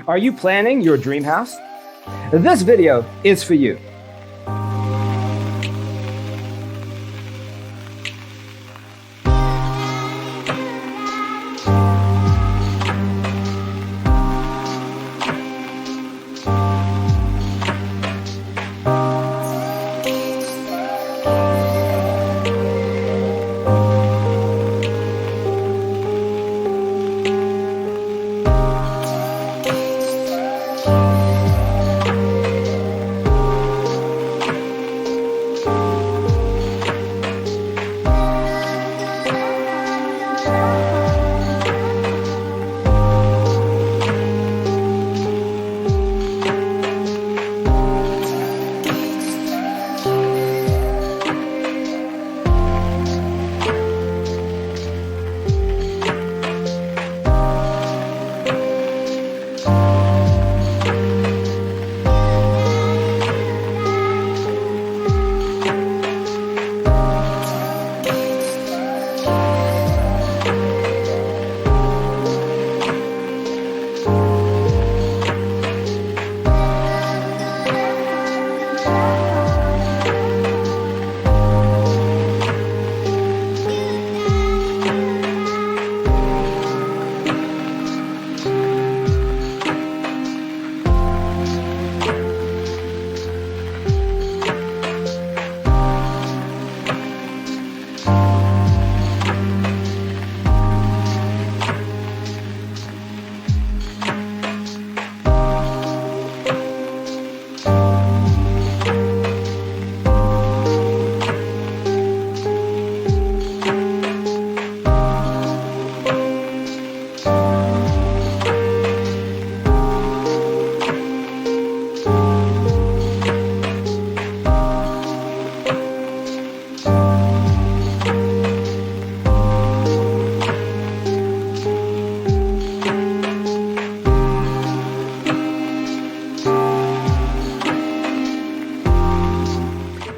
Are you planning your dream house? This video is for you.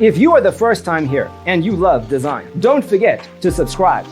If you are the first time here and you love design, don't forget to subscribe.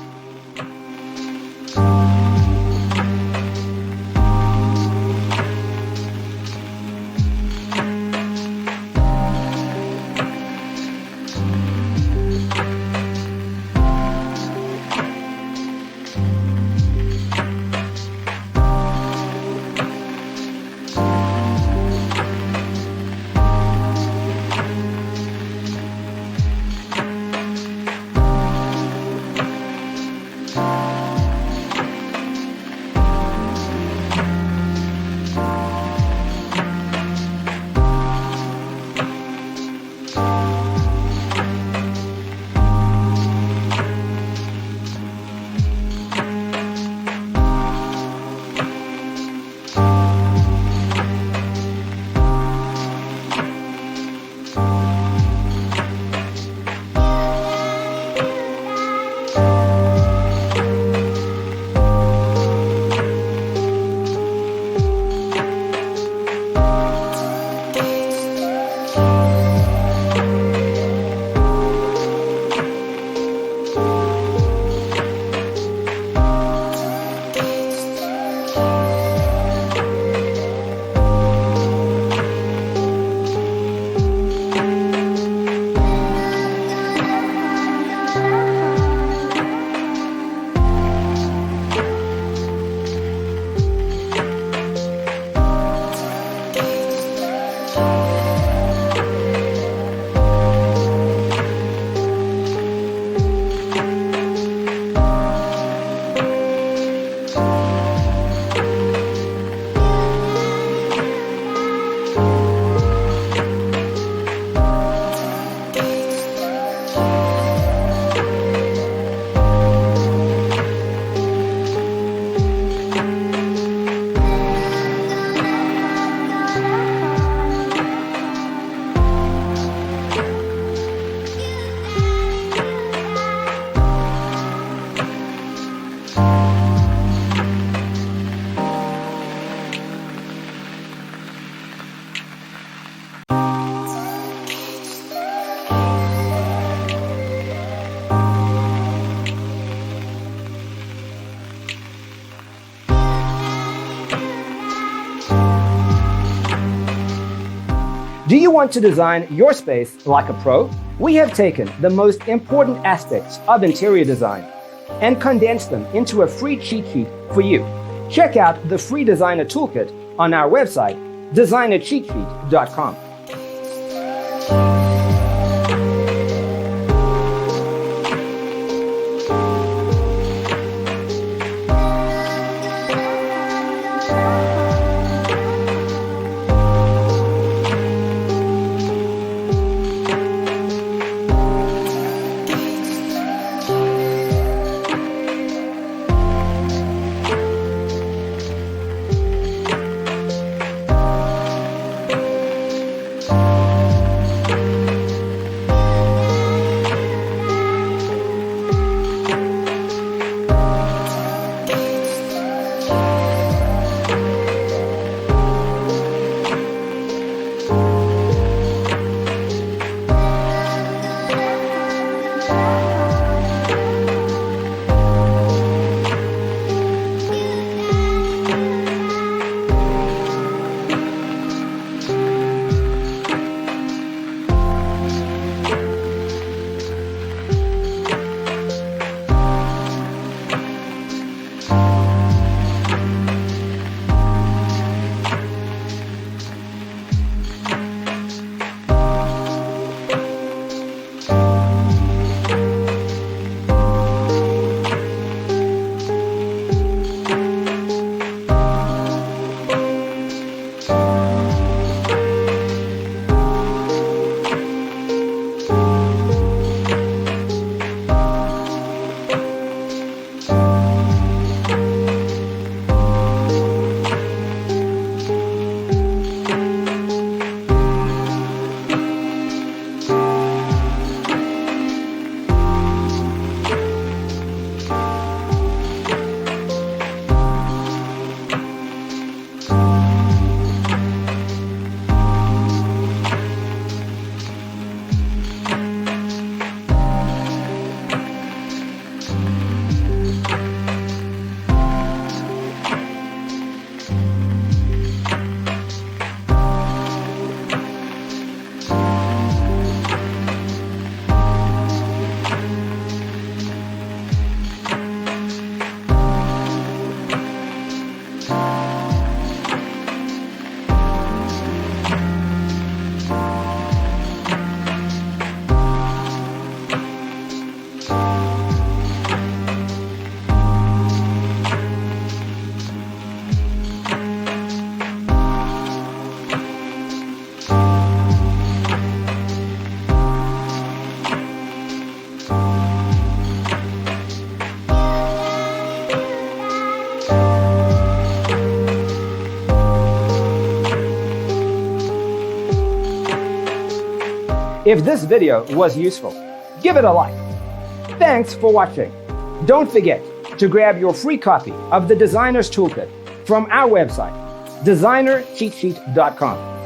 Do you want to design your space like a pro? We have taken the most important aspects of interior design and condensed them into a free cheat sheet for you. Check out the free designer toolkit on our website, designercheatsheet.com. If this video was useful, give it a like. Thanks for watching. Don't forget to grab your free copy of the Designer's Toolkit from our website, designercheatsheet.com.